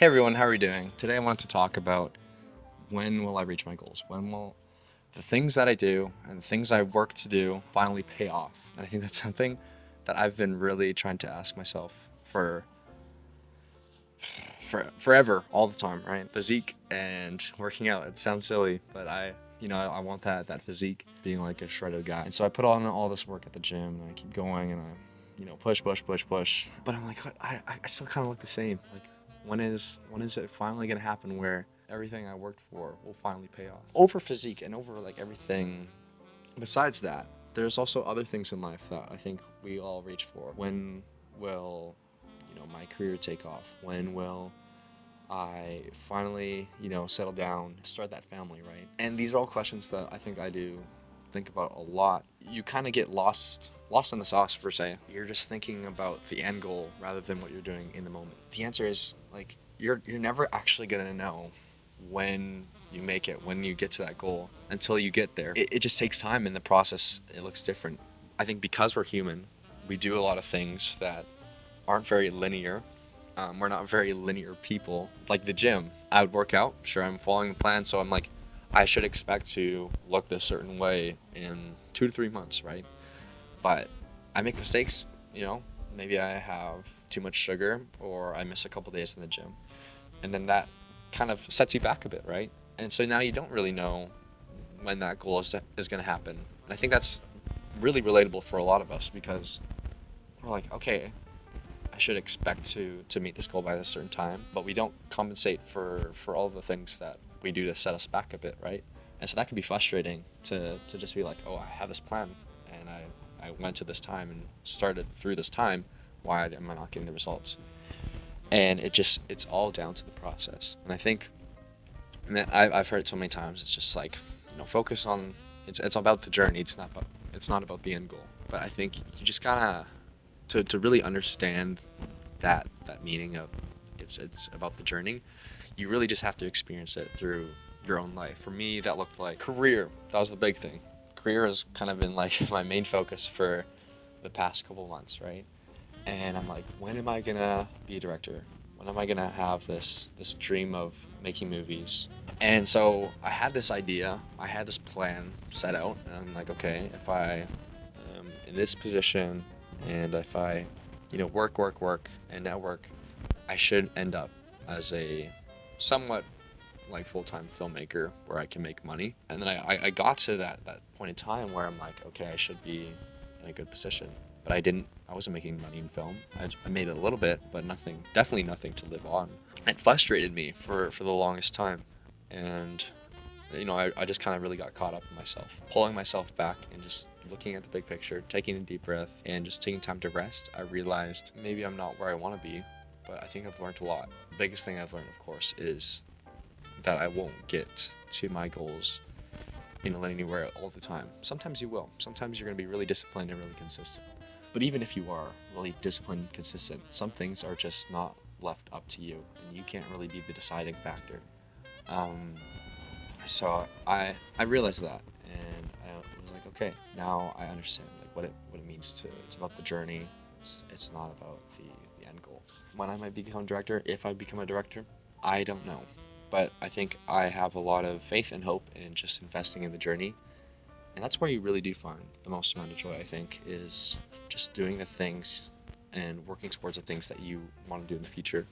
Hey everyone, how are you doing? Today I want to talk about when will I reach my goals? When will the things that I do and the things I work to do finally pay off? And I think that's something that I've been really trying to ask myself for forever, all the time, right? Physique and working out. It sounds silly, but I want that physique, being like a shredded guy. And so I put on all this work at the gym and I keep going and I push, push, push, push. But I'm like, I still kind of look the same. Like, when is it finally gonna happen where everything I worked for will finally pay off? Over physique and over like everything besides that, there's also other things in life that I think we all reach for. When will, my career take off? When will I finally, settle down, start that family, right? And these are all questions that I think I do think about a lot. You kind of get lost in the sauce per se. You're just thinking about the end goal rather than what you're doing in the moment. The answer is like you're never actually gonna know when you make it, when you get to that goal until you get there. It just takes time in the process. It looks different. I think because we're human, we do a lot of things that aren't very linear. We're not very linear people. Like the gym, I would work out. Sure, I'm following the plan, so I'm like, I should expect to look this certain way in 2 to 3 months, right? But I make mistakes. Maybe I have too much sugar or I miss a couple days in the gym, and then that kind of sets you back a bit, right? And so now you don't really know when that goal is going to happen. And I think that's really relatable for a lot of us because we're like, okay, I should expect to meet this goal by this certain time, but we don't compensate for all the things that we do to set us back a bit, right? And so that can be frustrating to just be like, oh, I have this plan, and I went to this time and started through this time. Why am I not getting the results? And it's all down to the process. And I think, and I've heard it so many times. It's just like, focus on it's about the journey. It's not about the end goal. But I think you just gotta to really understand that meaning of it's about the journey. You really just have to experience it through your own life. For me, that looked like career. That was the big thing. Career has kind of been like my main focus for the past couple months, right? And I'm like, when am I gonna be a director? When am I gonna have this dream of making movies? And so I had this idea, I had this plan set out, and I'm like, okay, if I am in this position, and if I, work, and network, I should end up as a somewhat like full-time filmmaker where I can make money. And then I got to that point in time where I'm like, okay, I should be in a good position. But I wasn't making money in film. I made a little bit, but nothing, definitely nothing to live on. It frustrated me for the longest time. And, I just kind of really got caught up in myself, pulling myself back and just looking at the big picture, taking a deep breath and just taking time to rest. I realized maybe I'm not where I want to be, but I think I've learned a lot. The biggest thing I've learned, of course, is that I won't get to my goals in a linear way all the time. Sometimes you will. Sometimes you're going to be really disciplined and really consistent. But even if you are really disciplined and consistent, some things are just not left up to you, and you can't really be the deciding factor. Um, so I realized that, and I was like, okay, now I understand like what it means to. It's about the journey. It's not about the end goal. When I might become a director, if I become a director, I don't know. But I think I have a lot of faith and hope in just investing in the journey. And that's where you really do find the most amount of joy, I think, is just doing the things and working towards the things that you want to do in the future.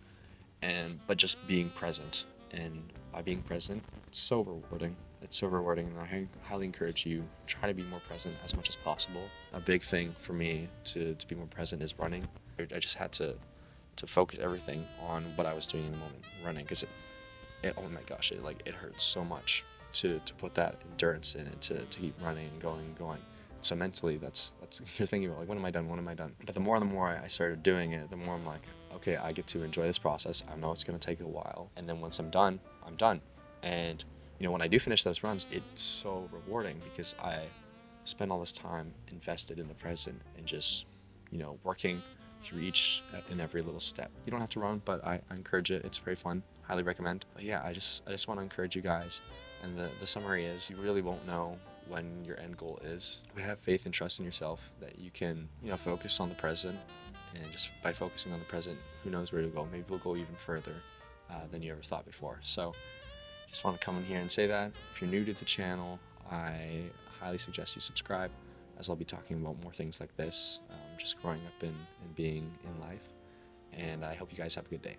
But just being present. And by being present, it's so rewarding. It's so rewarding, and I highly encourage you try to be more present as much as possible. A big thing for me to be more present is running. I just had to focus everything on what I was doing in the moment, running, because oh my gosh, it hurts so much to put that endurance in it, to keep running and going and going. So mentally, that's you're thinking about like, when am I done? When am I done? But the more and the more I started doing it, the more I'm like, okay, I get to enjoy this process. I know it's gonna take a while, and then once I'm done, I'm done. And when I do finish those runs, it's so rewarding because I spend all this time invested in the present and just working through each and every little step. You don't have to run, but I encourage it. It's very fun. Highly recommend. But yeah, I just want to encourage you guys. And the summary is, you really won't know when your end goal is. But have faith and trust in yourself that you can, focus on the present. And just by focusing on the present, who knows where to go? Maybe we'll go even further. than you ever thought before. So just want to come in here and say that. If you're new to the channel, I highly suggest you subscribe, as I'll be talking about more things like this, just growing up and being in life. And I hope you guys have a good day.